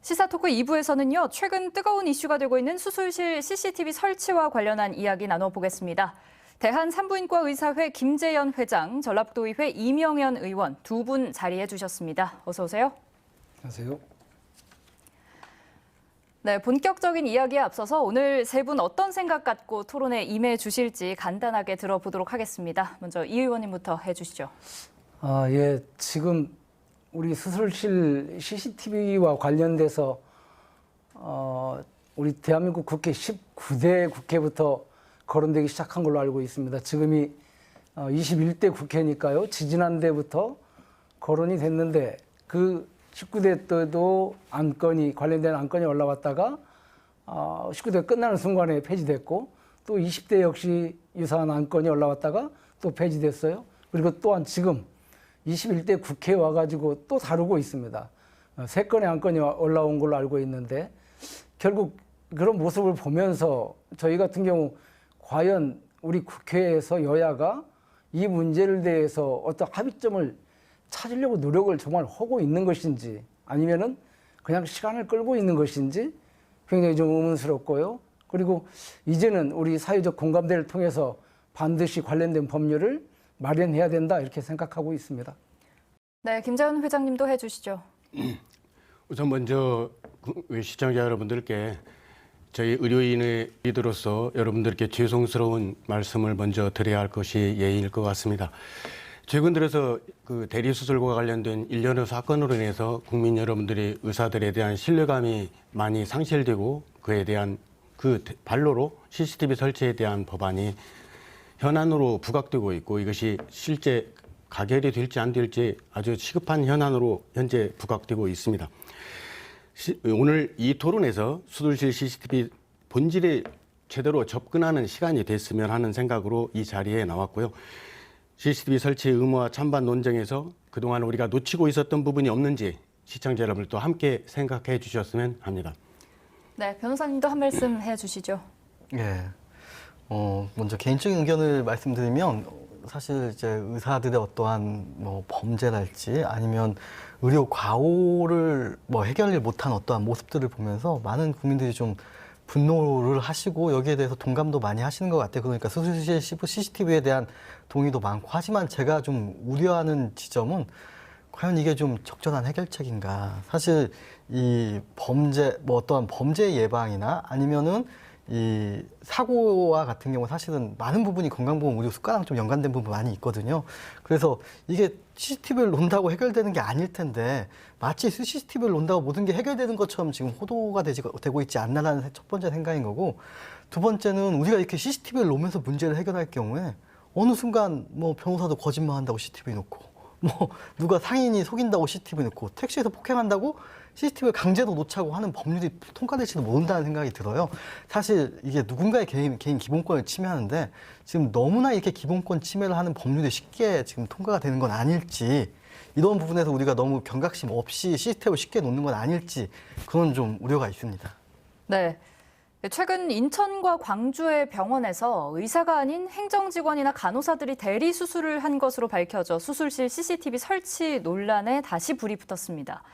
시사토크 2부에서는요, 최근 뜨거운 이슈가 되고 있는 수술실 CCTV 설치와 관련한 이야기 나눠보겠습니다. 대한산부인과의사회 김재현 회장, 전라북도의회 이명현 의원 두 분 자리해 주셨습니다. 어서 오세요. 안녕하세요. 네, 본격적인 이야기에 앞서서 오늘 세 분 어떤 생각 갖고 토론에 임해 주실지 간단하게 들어보도록 하겠습니다. 먼저 이 의원님부터 해주시죠. 예, 지금 우리 수술실 CCTV와 관련돼서 우리 대한민국 국회 19대 국회부터 거론되기 시작한 걸로 알고 있습니다. 지금이 21대 국회니까요. 지지난대부터 거론이 됐는데 그 19대 때도 관련된 안건이 올라왔다가 19대 끝나는 순간에 폐지됐고 또 20대 역시 유사한 안건이 올라왔다가 또 폐지됐어요. 그리고 또한 지금 21대 국회에 와가지고 또 다루고 있습니다. 3건의 안건이 올라온 걸로 알고 있는데 결국 그런 모습을 보면서 저희 같은 경우 과연 우리 국회에서 여야가 이 문제를 대해서 어떤 합의점을 찾으려고 노력을 정말 하고 있는 것인지 아니면은 그냥 시간을 끌고 있는 것인지 굉장히 좀 의문스럽고요. 그리고 이제는 우리 사회적 공감대를 통해서 반드시 관련된 법률을 마련해야 된다 이렇게 생각하고 있습니다. 네, 김재현 회장님도 해주시죠. 우선 먼저 시청자 여러분들께 저희 의료인의 리더로서 여러분들께 죄송스러운 말씀을 먼저 드려야 할 것이 예의일 것 같습니다. 최근 들어서 그 대리수술과 관련된 일련의 사건으로 인해서 국민 여러분들이 의사들에 대한 신뢰감이 많이 상실되고 그에 대한 그 반로로 CCTV 설치에 대한 법안이 현안으로 부각되고 있고 이것이 실제 가결이 될지 안 될지 아주 시급한 현안으로 현재 부각되고 있습니다. 오늘 이 토론에서 수술실 CCTV 본질에 제대로 접근하는 시간이 됐으면 하는 생각으로 이 자리에 나왔고요. CCTV 설치의 의무와 찬반 논쟁에서 그동안 우리가 놓치고 있었던 부분이 없는지 시청자 여러분들도 함께 생각해 주셨으면 합니다. 네, 변호사님도 한 말씀 해주시죠. 예. 먼저 개인적인 의견을 말씀드리면 사실 이제 의사들의 어떠한 범죄랄지 아니면 의료 과오를 해결을 못한 어떠한 모습들을 보면서 많은 국민들이 좀 분노를 하시고 여기에 대해서 동감도 많이 하시는 것 같아요. 그러니까 수술실 CCTV에 대한 동의도 많고 하지만 제가 좀 우려하는 지점은 과연 이게 좀 적절한 해결책인가. 사실 이 범죄, 어떠한 범죄 예방이나 아니면은 이 사고와 같은 경우 사실은 많은 부분이 건강보험 의료 수가랑 좀 연관된 부분이 많이 있거든요. 그래서 이게 CCTV를 놓는다고 해결되는 게 아닐 텐데 마치 CCTV를 놓는다고 모든 게 해결되는 것처럼 지금 호도가 되고 있지 않나라는 첫 번째 생각인 거고, 두 번째는 우리가 이렇게 CCTV를 놓으면서 문제를 해결할 경우에 어느 순간 변호사도 거짓말한다고 CCTV 놓고 누가 상인이 속인다고 CCTV 놓고 택시에서 폭행한다고 CCTV를 강제로 놓자고 하는 법률이 통과될지도 모른다는 생각이 들어요. 사실 이게 누군가의 개인 기본권을 침해하는데 지금 너무나 이렇게 기본권 침해를 하는 법률이 쉽게 지금 통과가 되는 건 아닐지, 이런 부분에서 우리가 너무 경각심 없이 시스템을 쉽게 놓는 건 아닐지 그런 좀 우려가 있습니다. 네. 최근 인천과 광주의 병원에서 의사가 아닌 행정직원이나 간호사들이 대리 수술을 한 것으로 밝혀져 수술실 CCTV 설치 논란에 다시 불이 붙었습니다.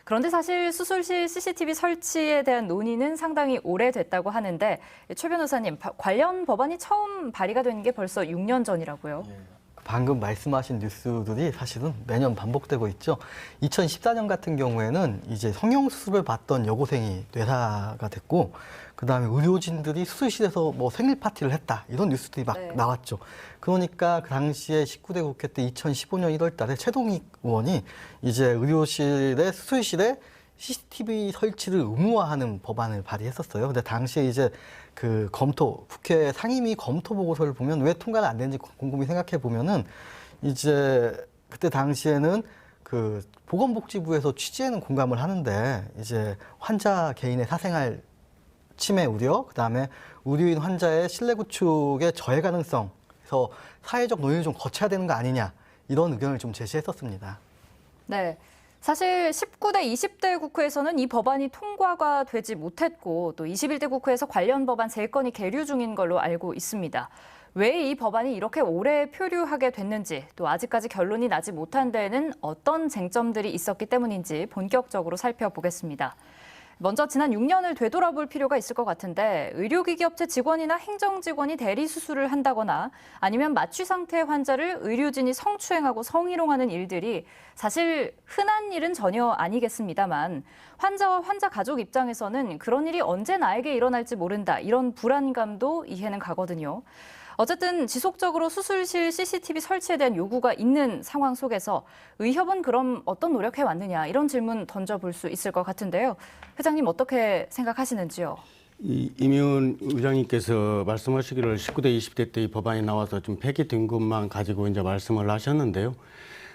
그런데 사실 수술실 CCTV 설치에 대한 논의는 상당히 오래됐다고 하는데 최 변호사님, 관련 법안이 처음 발의가 된 게 벌써 6년 전이라고요. 방금 말씀하신 뉴스들이 사실은 매년 반복되고 있죠. 2014년 같은 경우에는 이제 성형수술을 받던 여고생이 뇌사가 됐고, 그 다음에 의료진들이 수술실에서 생일 파티를 했다, 이런 뉴스들이 막 나왔죠. 그러니까 그 당시에 19대 국회 때 2015년 1월 달에 최동익 의원이 이제 의료실의 수술실에 CCTV 설치를 의무화하는 법안을 발의했었어요. 근데 당시에 이제 국회 상임위 검토 보고서를 보면 왜 통과가 안 되는지 곰곰이 생각해 보면은 이제 그때 당시에는 보건복지부에서 취지에는 공감을 하는데 이제 환자 개인의 사생활 침해 우려, 그다음에 의료인 환자의 신뢰 구축에 저해 가능성, 그래서 사회적 논의를 좀 거쳐야 되는 거 아니냐, 이런 의견을 좀 제시했었습니다. 네. 사실 19대, 20대 국회에서는 이 법안이 통과가 되지 못했고 또 21대 국회에서 관련 법안 3건이 계류 중인 걸로 알고 있습니다. 왜 이 법안이 이렇게 오래 표류하게 됐는지, 또 아직까지 결론이 나지 못한 데에는 어떤 쟁점들이 있었기 때문인지 본격적으로 살펴보겠습니다. 먼저 지난 6년을 되돌아볼 필요가 있을 것 같은데 의료기기 업체 직원이나 행정직원이 대리 수술을 한다거나 아니면 마취 상태의 환자를 의료진이 성추행하고 성희롱하는 일들이 사실 흔한 일은 전혀 아니겠습니다만 환자와 환자 가족 입장에서는 그런 일이 언제 나에게 일어날지 모른다 이런 불안감도 이해는 가거든요. 어쨌든 지속적으로 수술실 CCTV 설치에 대한 요구가 있는 상황 속에서 의협은 그럼 어떤 노력해 왔느냐 이런 질문 던져볼 수 있을 것 같은데요. 회장님 어떻게 생각하시는지요? 이미훈 의장님께서 말씀하시기를 19대, 20대 때 이 법안이 나와서 좀 폐기된 것만 가지고 이제 말씀을 하셨는데요.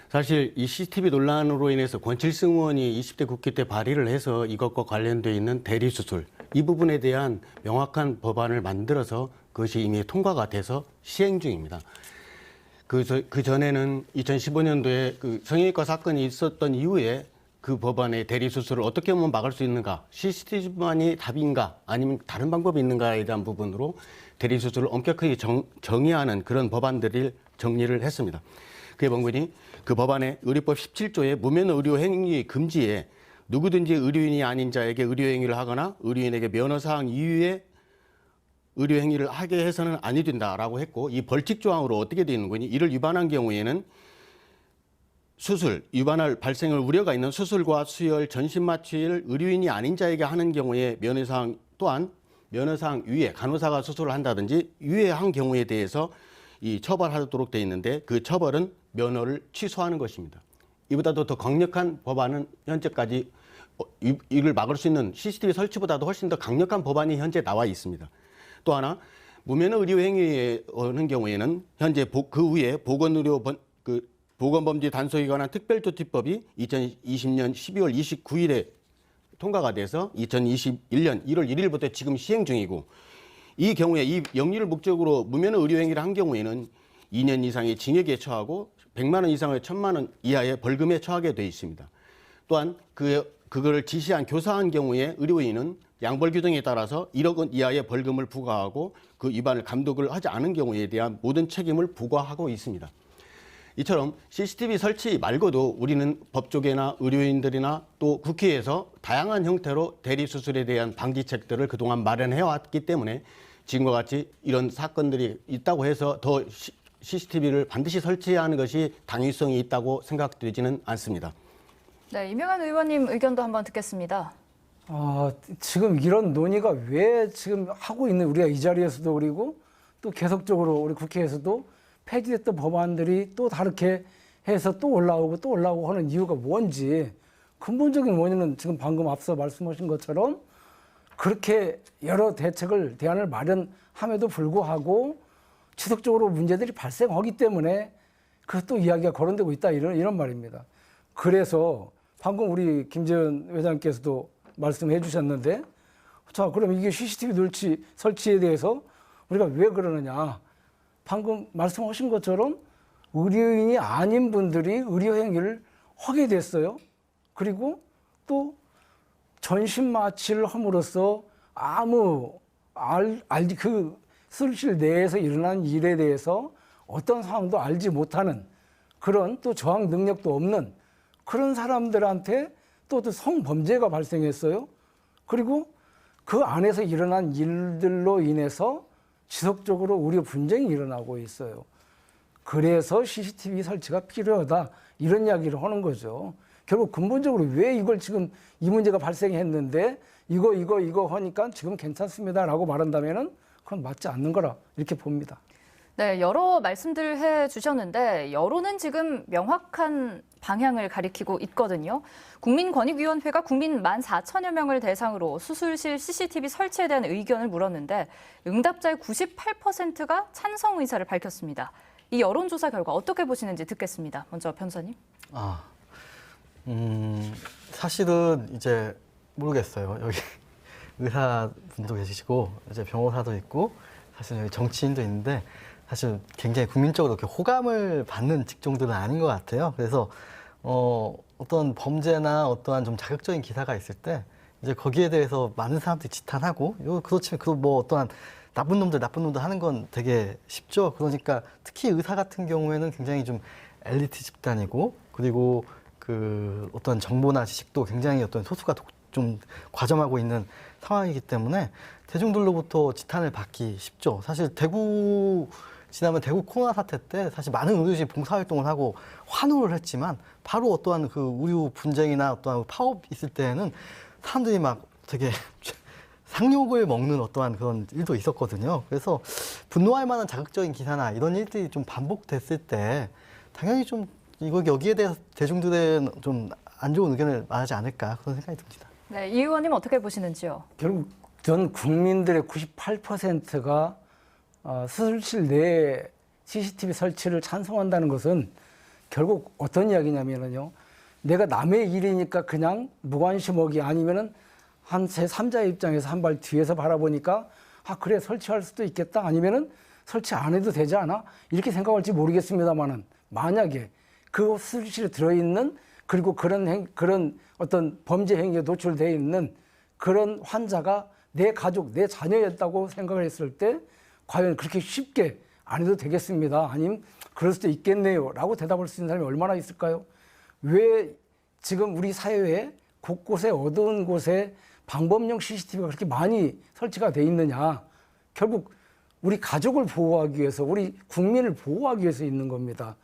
사실 이 CCTV 논란으로 인해서 권칠승 의원이 20대 국회 때 발의를 해서 이것과 관련돼 있는 대리수술 이 부분에 대한 명확한 법안을 만들어서 그것이 이미 통과가 돼서 시행 중입니다. 그 전에는 2015년도에 그 성형외과 사건이 있었던 이후에 그 법안의 대리수술을 어떻게 하면 막을 수 있는가, CCTV만이 답인가 아니면 다른 방법이 있는가에 대한 부분으로 대리수술을 엄격하게 정의하는 그런 법안들을 정리를 했습니다. 그게 뭔가니 그 법안의 의료법 17조의 무면 의료 행위 금지에 누구든지 의료인이 아닌 자에게 의료 행위를 하거나 의료인에게 면허사항 이유에 의료 행위를 하게 해서는 아니 된다라고 했고 이 벌칙 조항으로 어떻게 되어 있는 거니 이를 위반한 경우에는 수술, 위반할 발생을 우려가 있는 수술과 수혈, 전신 마취를 의료인이 아닌 자에게 하는 경우에 면허사항 또한 면허사항 위에 간호사가 수술을 한다든지 위에한 경우에 대해서 이 처벌하도록 되어 있는데 그 처벌은 면허를 취소하는 것입니다. 이보다도 더 강력한 법안은 현재까지 이를 막을 수 있는 CCTV 설치보다도 훨씬 더 강력한 법안이 현재 나와 있습니다. 또 하나 무면허 의료 행위에 오는 경우에는 현재 그 후에 보건범죄 단속에 관한 특별조치법이 2020년 12월 29일에 통과가 돼서 2021년 1월 1일부터 지금 시행 중이고 이 경우에 이 영리를 목적으로 무면허 의료 행위를 한 경우에는 2년 이상의 징역에 처하고 100만 원 이상의 1000만 원 이하의 벌금에 처하게 돼 있습니다. 또한 그거를 지시한 교사한 경우에 의료인은 양벌 규정에 따라서 1억 원 이하의 벌금을 부과하고 그 위반을 감독을 하지 않은 경우에 대한 모든 책임을 부과하고 있습니다. 이처럼 CCTV 설치 말고도 우리는 법조계나 의료인들이나 또 국회에서 다양한 형태로 대리수술에 대한 방지책들을 그동안 마련해왔기 때문에 지금과 같이 이런 사건들이 있다고 해서 더 CCTV를 반드시 설치하는 것이 당위성이 있다고 생각되지는 않습니다. 네, 이명환 의원님 의견도 한번 듣겠습니다. 지금 이런 논의가 왜 지금 하고 있는 우리가 이 자리에서도 그리고 또 계속적으로 우리 국회에서도 폐지됐던 법안들이 또 다르게 해서 또 올라오고 하는 이유가 뭔지 근본적인 원인은 지금 방금 앞서 말씀하신 것처럼 그렇게 여러 대안을 마련함에도 불구하고 지속적으로 문제들이 발생하기 때문에 그것도 이야기가 거론되고 있다 이런 말입니다. 그래서 방금 우리 김재현 회장께서도 말씀해 주셨는데 자 그럼 이게 CCTV 설치에 대해서 우리가 왜 그러느냐. 방금 말씀하신 것처럼 의료인이 아닌 분들이 의료 행위를 하게 됐어요. 그리고 또 전신 마취를 함으로써 그 수술실 내에서 일어난 일에 대해서 어떤 상황도 알지 못하는 그런 또 저항 능력도 없는 그런 사람들한테 또 성범죄가 발생했어요. 그리고 그 안에서 일어난 일들로 인해서 지속적으로 우려 분쟁이 일어나고 있어요. 그래서 CCTV 설치가 필요하다 이런 이야기를 하는 거죠. 결국 근본적으로 왜 이걸 지금 이 문제가 발생했는데 이거 하니까 지금 괜찮습니다라고 말한다면은 그건 맞지 않는 거라 이렇게 봅니다. 네, 여러 말씀들 해주셨는데 여론은 지금 명확한 방향을 가리키고 있거든요. 국민권익위원회가 국민 14,000여 명을 대상으로 수술실 CCTV 설치에 대한 의견을 물었는데 응답자의 98%가 찬성 의사를 밝혔습니다. 이 여론조사 결과 어떻게 보시는지 듣겠습니다. 먼저 변호사님. 사실은 이제 모르겠어요. 여기 의사분도 계시고 이제 변호사도 있고 사실 여기 정치인도 있는데 사실 굉장히 국민적으로 이렇게 호감을 받는 직종들은 아닌 것 같아요. 그래서 어떤 범죄나 어떠한 좀 자극적인 기사가 있을 때 이제 거기에 대해서 많은 사람들이 지탄하고 그렇지만 그 뭐 어떠한 나쁜 놈들 하는 건 되게 쉽죠. 그러니까 특히 의사 같은 경우에는 굉장히 좀 엘리트 집단이고 그리고 그 어떤 정보나 지식도 굉장히 어떤 소수가 좀 과점하고 있는 상황이기 때문에 대중들로부터 지탄을 받기 쉽죠. 사실 지난번 대구 코로나 사태 때 사실 많은 의료진이 봉사활동을 하고 환호를 했지만 바로 어떠한 그 의료 분쟁이나 어떠한 파업 있을 때에는 사람들이 막 되게 상욕을 먹는 어떠한 그런 일도 있었거든요. 그래서 분노할 만한 자극적인 기사나 이런 일들이 좀 반복됐을 때 당연히 좀 여기에 대해서 대중들의 좀 안 좋은 의견을 말하지 않을까 그런 생각이 듭니다. 네, 이 의원님 어떻게 보시는지요? 결국 전 국민들의 98%가 수술실 내에 CCTV 설치를 찬성한다는 것은 결국 어떤 이야기냐면요. 내가 남의 일이니까 그냥 무관심하기 아니면은 한 제3자의 입장에서 한 발 뒤에서 바라보니까 그래 설치할 수도 있겠다 아니면은 설치 안 해도 되지 않아? 이렇게 생각할지 모르겠습니다만은 만약에 그 수술실에 들어있는 그리고 그런 어떤 범죄 행위에 노출되어 있는 그런 환자가 내 가족, 내 자녀였다고 생각을 했을 때 과연 그렇게 쉽게 안 해도 되겠습니다. 아니면 그럴 수도 있겠네요. 라고 대답할 수 있는 사람이 얼마나 있을까요? 왜 지금 우리 사회에 곳곳에 어두운 곳에 방범용 CCTV가 그렇게 많이 설치가 돼 있느냐. 결국 우리 가족을 보호하기 위해서 우리 국민을 보호하기 위해서 있는 겁니다.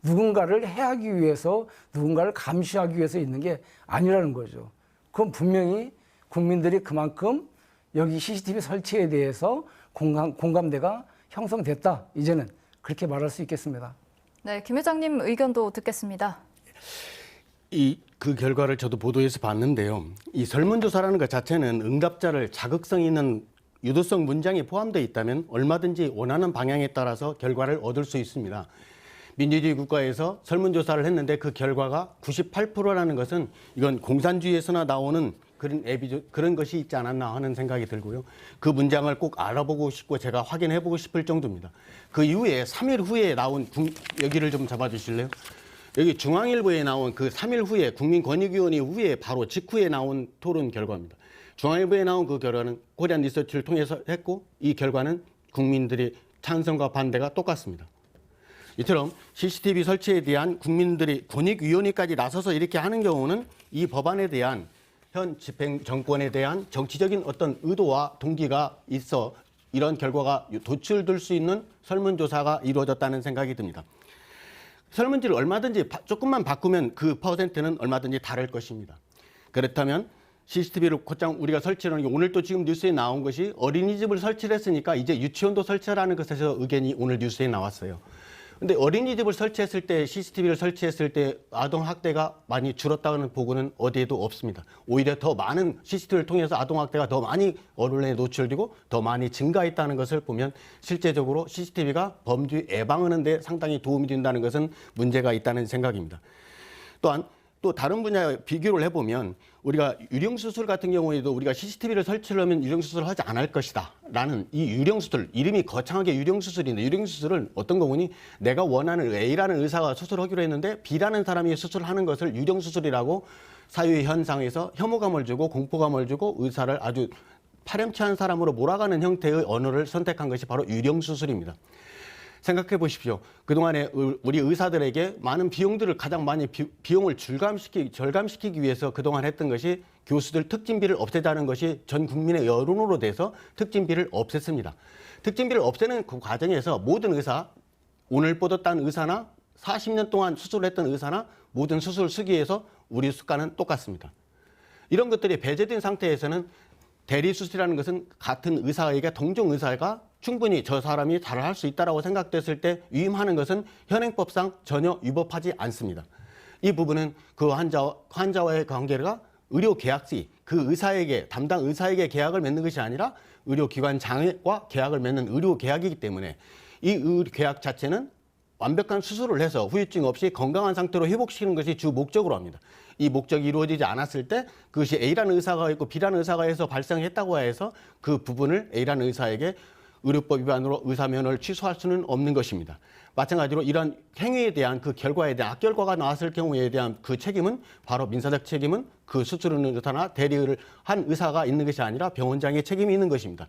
누군가를 해하기 위해서 누군가를 감시하기 위해서 있는 게 아니라는 거죠. 그건 분명히 국민들이 그만큼 여기 CCTV 설치에 대해서 공감대가 형성됐다. 이제는 그렇게 말할 수 있겠습니다. 네, 김 회장님 의견도 듣겠습니다. 그 결과를 저도 보도에서 봤는데요. 이 설문조사라는 것 자체는 응답자를 자극성 있는 유도성 문장이 포함되어 있다면 얼마든지 원하는 방향에 따라서 결과를 얻을 수 있습니다. 민주주의 국가에서 설문조사를 했는데 그 결과가 98%라는 것은 이건 공산주의에서나 나오는 그런 것이 있지 않았나 하는 생각이 들고요. 그 문장을 꼭 알아보고 싶고 제가 확인해보고 싶을 정도입니다. 그 이후에 3일 후에 나온 여기를 좀 잡아주실래요? 여기 중앙일보에 나온 그 3일 후에 국민권익위원회 후에 바로 직후에 나온 토론 결과입니다. 중앙일보에 나온 그 결과는 코리안 리서치를 통해서 했고 이 결과는 국민들의 찬성과 반대가 똑같습니다. 이처럼 CCTV 설치에 대한 국민들이 권익위원회까지 나서서 이렇게 하는 경우는 이 법안에 대한 현 집행 정권에 대한 정치적인 어떤 의도와 동기가 있어 이런 결과가 도출될 수 있는 설문조사가 이루어졌다는 생각이 듭니다. 설문지를 얼마든지 조금만 바꾸면 그 퍼센트는 얼마든지 다를 것입니다. 그렇다면 CCTV를 곧장 우리가 설치하는 게 오늘 또 지금 뉴스에 나온 것이 어린이집을 설치를 했으니까 이제 유치원도 설치하라는 것에서 의견이 오늘 뉴스에 나왔어요. 근데 어린이집을 설치했을 때 CCTV를 설치했을 때 아동 학대가 많이 줄었다는 보고는 어디에도 없습니다. 오히려 더 많은 CCTV를 통해서 아동 학대가 더 많이 언론에 노출되고 더 많이 증가했다는 것을 보면 실제적으로 CCTV가 범죄 예방하는 데 상당히 도움이 된다는 것은 문제가 있다는 생각입니다. 또한 또 다른 분야 비교를 해보면 우리가 유령수술 같은 경우에도 우리가 CCTV를 설치를 하면 유령수술을 하지 않을 것이다 라는 이 유령수술, 이름이 거창하게 유령수술인데 유령수술은 어떤 거니 내가 원하는 A라는 의사가 수술하기로 했는데 B라는 사람이 수술하는 것을 유령수술이라고 사회 현상에서 혐오감을 주고 공포감을 주고 의사를 아주 파렴치한 사람으로 몰아가는 형태의 언어를 선택한 것이 바로 유령수술입니다. 생각해 보십시오. 그동안에 우리 의사들에게 많은 비용들을 가장 많이 비용을 절감시키기 위해서 그동안 했던 것이 교수들 특진비를 없애자는 것이 전 국민의 여론으로 돼서 특진비를 없앴습니다. 특진비를 없애는 그 과정에서 모든 의사, 오늘 뻗었다는 의사나 40년 동안 수술을 했던 의사나 모든 수술 수기에서 우리 수가는 똑같습니다. 이런 것들이 배제된 상태에서는 대리수술이라는 것은 같은 의사에게 동종 의사가 충분히 저 사람이 잘 할 수 있다고 생각됐을 때 위임하는 것은 현행법상 전혀 위법하지 않습니다. 이 부분은 그 환자와의 관계가 의료 계약시 그 의사에게 담당 의사에게 계약을 맺는 것이 아니라 의료기관 장과 계약을 맺는 의료 계약이기 때문에 이 계약 자체는 완벽한 수술을 해서 후유증 없이 건강한 상태로 회복시키는 것이 주 목적으로 합니다. 이 목적이 이루어지지 않았을 때 그것이 A라는 의사가 있고 B라는 의사가 해서 발생했다고 해서 그 부분을 A라는 의사에게 의료법 위반으로 의사면허를 취소할 수는 없는 것입니다. 마찬가지로 이러한 행위에 대한 그 결과에 대한 악결과가 나왔을 경우에 대한 그 책임은 바로 민사적 책임은 그 수술하는 의사나 대리를 한 의사가 있는 것이 아니라 병원장의 책임이 있는 것입니다.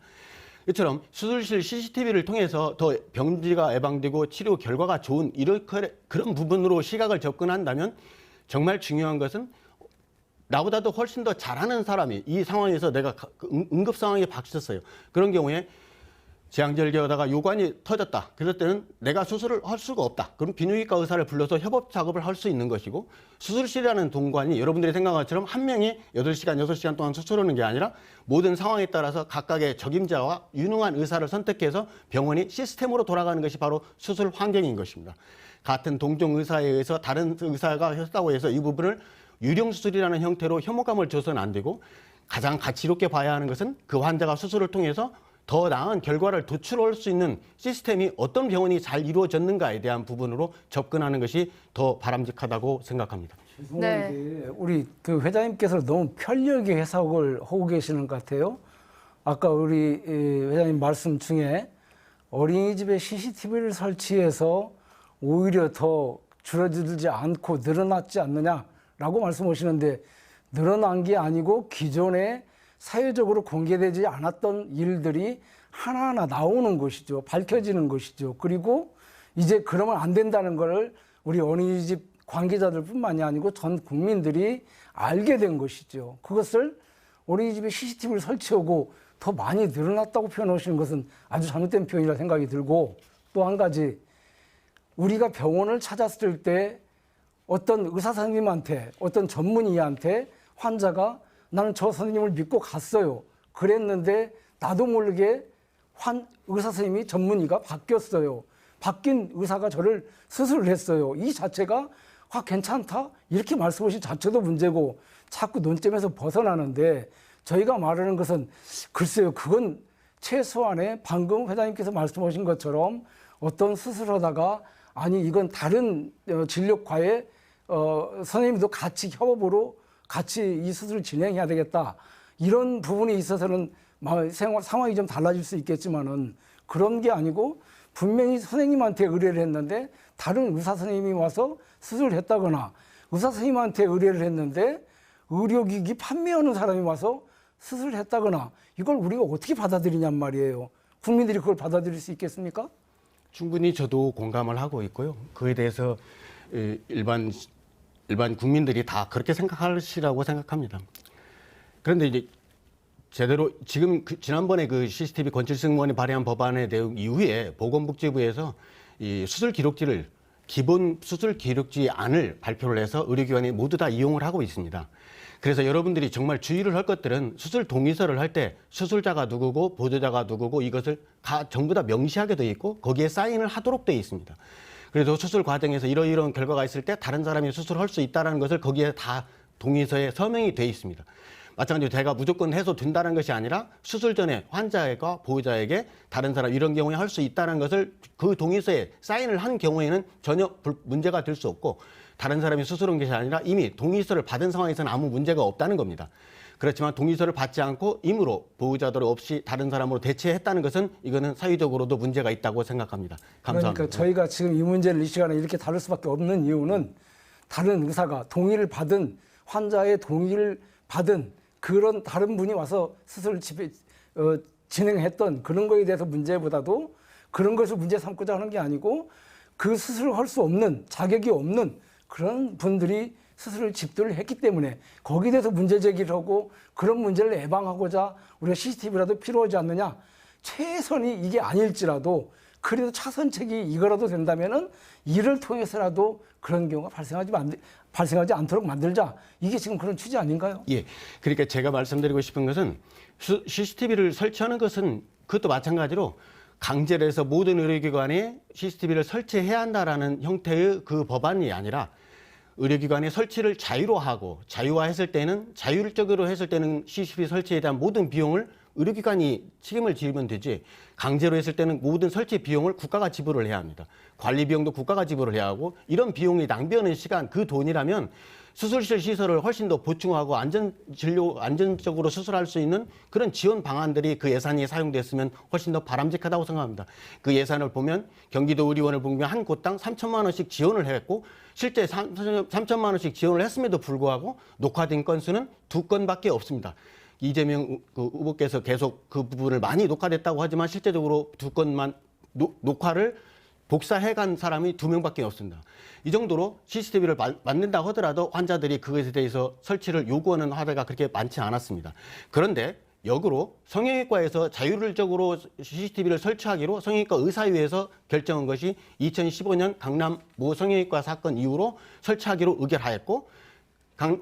이처럼 수술실 CCTV를 통해서 더 병지가 예방되고 치료 결과가 좋은 그런 부분으로 시각을 접근한다면 정말 중요한 것은 나보다도 훨씬 더 잘하는 사람이 이 상황에서 내가 응급 상황에 박혔어요. 그런 경우에 제왕절개하다가 요관이 터졌다. 그럴 때는 내가 수술을 할 수가 없다. 그럼 비뇨기과 의사를 불러서 협업 작업을 할 수 있는 것이고, 수술실이라는 동관이 여러분들이 생각한 것처럼 한 명이 8시간, 6시간 동안 수술하는 게 아니라 모든 상황에 따라서 각각의 적임자와 유능한 의사를 선택해서 병원이 시스템으로 돌아가는 것이 바로 수술 환경인 것입니다. 같은 동종 의사에 의해서 다른 의사가 했다고 해서 이 부분을 유령수술이라는 형태로 혐오감을 줘서는 안 되고, 가장 가치롭게 봐야 하는 것은 그 환자가 수술을 통해서 더 나은 결과를 도출할 수 있는 시스템이 어떤 병원이 잘 이루어졌는가에 대한 부분으로 접근하는 것이 더 바람직하다고 생각합니다. 죄송한데 우리 그 회장님께서 너무 편리하게 해석을 하고 계시는 것 같아요. 아까 우리 회장님 말씀 중에 어린이집에 CCTV를 설치해서 오히려 더 줄어들지 않고 늘어났지 않느냐라고 말씀하시는데, 늘어난 게 아니고 기존에 사회적으로 공개되지 않았던 일들이 하나하나 나오는 것이죠. 밝혀지는 것이죠. 그리고 이제 그러면 안 된다는 걸 우리 어린이집 관계자들뿐만이 아니고 전 국민들이 알게 된 것이죠. 그것을 어린이집에 CCTV를 설치하고 더 많이 늘어났다고 표현하시는 것은 아주 잘못된 표현이라 생각이 들고, 또 한 가지, 우리가 병원을 찾았을 때 어떤 의사 선생님한테, 어떤 전문의한테 환자가 나는 저 선생님을 믿고 갔어요. 그랬는데 나도 모르게 의사 선생님이, 전문의가 바뀌었어요. 바뀐 의사가 저를 수술을 했어요. 이 자체가 괜찮다? 이렇게 말씀하신 자체도 문제고, 자꾸 논점에서 벗어나는데, 저희가 말하는 것은 글쎄요, 그건 최소한의 방금 회장님께서 말씀하신 것처럼 어떤 수술하다가 아니 이건 다른 진료과의 선생님도 같이 협업으로 같이 이 수술을 진행해야 되겠다. 이런 부분에 있어서는 상황이 좀 달라질 수 있겠지만은 그런 게 아니고, 분명히 선생님한테 의뢰를 했는데 다른 의사 선생님이 와서 수술을 했다거나, 의사 선생님한테 의뢰를 했는데 의료기기 판매하는 사람이 와서 수술을 했다거나, 이걸 우리가 어떻게 받아들이냔 말이에요. 국민들이 그걸 받아들일 수 있겠습니까? 충분히 저도 공감을 하고 있고요. 그에 대해서 일반 국민들이 다 그렇게 생각하시라고 생각합니다. 그런데 이제 제대로 지금 지난번에 그 CCTV 권칠승무원이 발의한 법안의 내용 이후에 보건복지부에서 이 수술 기록지를, 기본 수술 기록지 안을 발표를 해서 의료기관이 모두 다 이용을 하고 있습니다. 그래서 여러분들이 정말 주의를 할 것들은 수술 동의서를 할 때 수술자가 누구고 보조자가 누구고 이것을 전부 다 명시하게 돼 있고 거기에 사인을 하도록 돼 있습니다. 그래서 수술 과정에서 이러이러한 결과가 있을 때 다른 사람이 수술할 수 있다는 것을 거기에 다 동의서에 서명이 돼 있습니다. 마찬가지로 제가 무조건 해서 된다는 것이 아니라 수술 전에 환자가 보호자에게 다른 사람 이런 경우에 할 수 있다는 것을 그 동의서에 사인을 한 경우에는 전혀 문제가 될 수 없고, 다른 사람이 수술한 것이 아니라 이미 동의서를 받은 상황에서는 아무 문제가 없다는 겁니다. 그렇지만 동의서를 받지 않고 임의로 보호자들 없이 다른 사람으로 대체했다는 것은 이거는 사회적으로도 문제가 있다고 생각합니다. 감사합니다. 그러니까 저희가 지금 이 문제를 이 시간에 이렇게 다룰 수밖에 없는 이유는, 다른 의사가 동의를 받은, 환자의 동의를 받은 그런 다른 분이 와서 수술을 진행했던 그런 거에 대해서 문제보다도, 그런 것을 문제 삼고자 하는 게 아니고 그 수술을 할 수 없는, 자격이 없는 그런 분들이 수술을 집도를 했기 때문에 거기에 대해서 문제 제기를 하고, 그런 문제를 예방하고자 우리가 CCTV라도 필요하지 않느냐. 최선이 이게 아닐지라도 그래도 차선책이 이거라도 된다면은 이를 통해서라도 그런 경우가 발생하지 않도록 만들자. 이게 지금 그런 취지 아닌가요? 예. 그러니까 제가 말씀드리고 싶은 것은 CCTV를 설치하는 것은 그것도 마찬가지로 강제로 해서 모든 의료기관에 CCTV를 설치해야 한다라는 형태의 그 법안이 아니라, 의료기관의 설치를 자유화했을 때는, 자율적으로 했을 때는 CCTV 설치에 대한 모든 비용을 의료기관이 책임을 지면 되지, 강제로 했을 때는 모든 설치 비용을 국가가 지불을 해야 합니다. 관리 비용도 국가가 지불을 해야 하고, 이런 비용이 낭비하는 시간, 그 돈이라면 수술실 시설을 훨씬 더 보충하고 안전적으로 수술할 수 있는 그런 지원 방안들이 그 예산이 사용됐으면 훨씬 더 바람직하다고 생각합니다. 그 예산을 보면 경기도 의료원을 보면 한 곳당 3천만 원씩 지원을 했고, 실제 3천만 원씩 지원을 했음에도 불구하고 녹화된 건수는 2건밖에 없습니다. 이재명 후보께서 계속 그 부분을 많이 녹화됐다고 하지만 실제적으로 2건만 녹화를 복사해간 사람이 2명밖에 없습니다. 이 정도로 CCTV를 만든다고 하더라도 환자들이 그것에 대해서 설치를 요구하는 환자가 그렇게 많지 않았습니다. 그런데 역으로 성형외과에서 자율적으로 CCTV를 설치하기로 성형외과 의사위에서 결정한 것이 2015년 강남 모 성형외과 사건 이후로 설치하기로 의결하였고,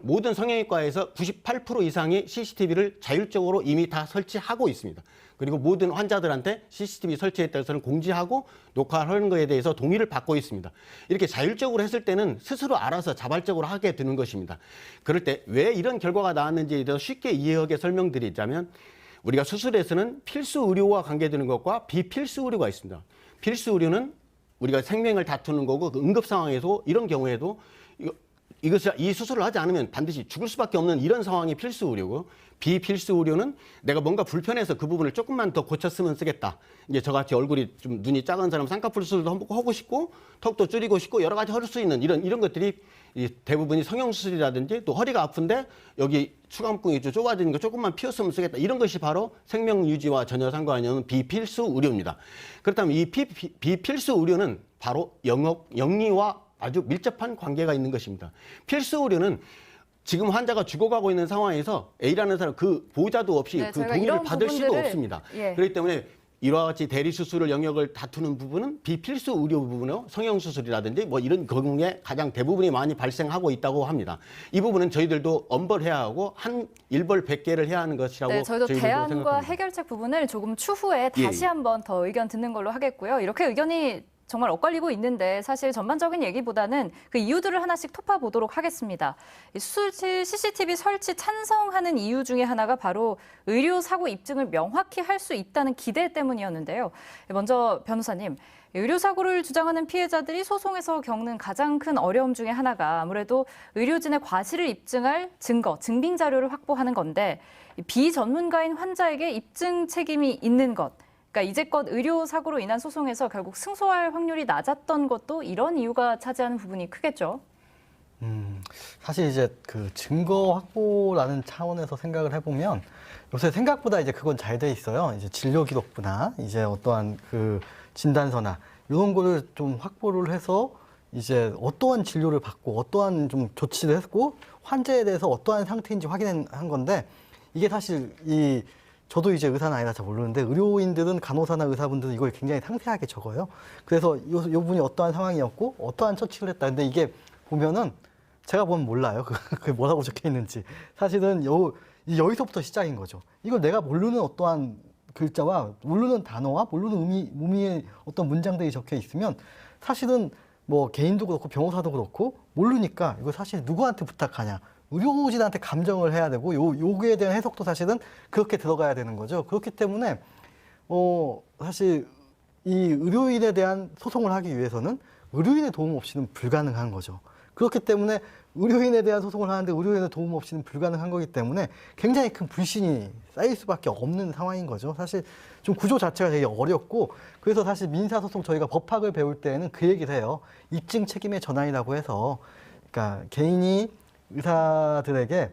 모든 성형외과에서 98% 이상이 CCTV를 자율적으로 이미 다 설치하고 있습니다. 그리고 모든 환자들한테 CCTV 설치에 대해서는 공지하고 녹화하는 것에 대해서 동의를 받고 있습니다. 이렇게 자율적으로 했을 때는 스스로 알아서 자발적으로 하게 되는 것입니다. 그럴 때 왜 이런 결과가 나왔는지에 대해서 쉽게 이해하게 설명드리자면, 우리가 수술에서는 필수 의료와 관계되는 것과 비필수 의료가 있습니다. 필수 의료는 우리가 생명을 다투는 거고, 그 응급 상황에서 이런 경우에도 이 수술을 하지 않으면 반드시 죽을 수밖에 없는 이런 상황이 필수 의료고, 비필수 의료는 내가 뭔가 불편해서 그 부분을 조금만 더 고쳤으면 쓰겠다. 이제 저같이 얼굴이 좀 눈이 작은 사람 쌍꺼풀 수술도 하고 싶고, 턱도 줄이고 싶고, 여러 가지 할 수 있는 이런 것들이 대부분이 성형수술이라든지, 또 허리가 아픈데 여기 추간punk이 좀 좁아지는 거 조금만 피웠으면 쓰겠다. 이런 것이 바로 생명 유지와 전혀 상관이 없는 비필수 의료입니다. 그렇다면 이 비필수 의료는 바로 영리와 아주 밀접한 관계가 있는 것입니다. 필수 의료는 지금 환자가 죽어가고 있는 상황에서 A라는 사람 그 보호자도 없이 네, 그 저희가 동의를 이런 받을 수도 부분들을, 없습니다. 예. 그렇기 때문에 이와 같이 대리수술을 영역을 다투는 부분은 비필수 의료 부분으로 성형수술이라든지 뭐 이런 경우에 가장 대부분이 많이 발생하고 있다고 합니다. 이 부분은 저희들도 엄벌해야 하고 한 일벌 100개를 해야 하는 것이라고 네, 저희도 저희들도 대안과 생각합니다. 해결책 부분을 조금 추후에 다시 예. 한번 더 의견 듣는 걸로 하겠고요. 이렇게 의견이 정말 엇갈리고 있는데 사실 전반적인 얘기보다는 그 이유들을 하나씩 토파 보도록 하겠습니다. 이 수술실 CCTV 설치 찬성하는 이유 중에 하나가 바로 의료사고 입증을 명확히 할 수 있다는 기대 때문이었는데요. 먼저 변호사님, 의료사고를 주장하는 피해자들이 소송에서 겪는 가장 큰 어려움 중에 하나가 아무래도 의료진의 과실을 입증할 증거, 증빙 자료를 확보하는 건데, 비전문가인 환자에게 입증 책임이 있는 것, 그러니까 이제껏 의료사고로 인한 소송에서 결국 승소할 확률이 낮았던 것도 이런 이유가 차지하는 부분이 크겠죠. 사실 이제 그 증거 확보라는 차원에서 생각을 해보면 요새 생각보다 이제 그건 잘 돼 있어요. 이제 진료 기록부나 이제 어떠한 그 진단서나 이런 거를 좀 확보를 해서 이제 어떠한 진료를 받고 어떠한 좀 조치를 했고 환자에 대해서 어떠한 상태인지 확인한 건데, 이게 사실 저도 이제 의사는 아니라 잘 모르는데 의료인들은 간호사나 의사분들은 이걸 굉장히 상세하게 적어요. 그래서 요 분이 어떠한 상황이었고 어떠한 처치를 했다. 근데 이게 보면은 제가 보면 몰라요. 그게 뭐라고 적혀 있는지. 사실은 여기서부터 시작인 거죠. 이걸 내가 모르는 어떠한 글자와 모르는 단어와 모르는 의미의 어떤 문장들이 적혀 있으면 사실은 뭐 개인도 그렇고 변호사도 그렇고 모르니까 이거 사실 누구한테 부탁하냐. 의료진한테 감정을 해야 되고 요거에 대한 해석도 사실은 그렇게 들어가야 되는 거죠. 그렇기 때문에 사실 이 의료인에 대한 소송을 하기 위해서는 의료인의 도움 없이는 불가능한 거죠. 그렇기 때문에 의료인에 대한 소송을 하는데 의료인의 도움 없이는 불가능한 거기 때문에 굉장히 큰 불신이 쌓일 수밖에 없는 상황인 거죠. 사실 좀 구조 자체가 되게 어렵고, 그래서 사실 민사소송 저희가 법학을 배울 때는 그 얘기를 해요. 입증 책임의 전환이라고 해서, 그러니까 개인이 의사들에게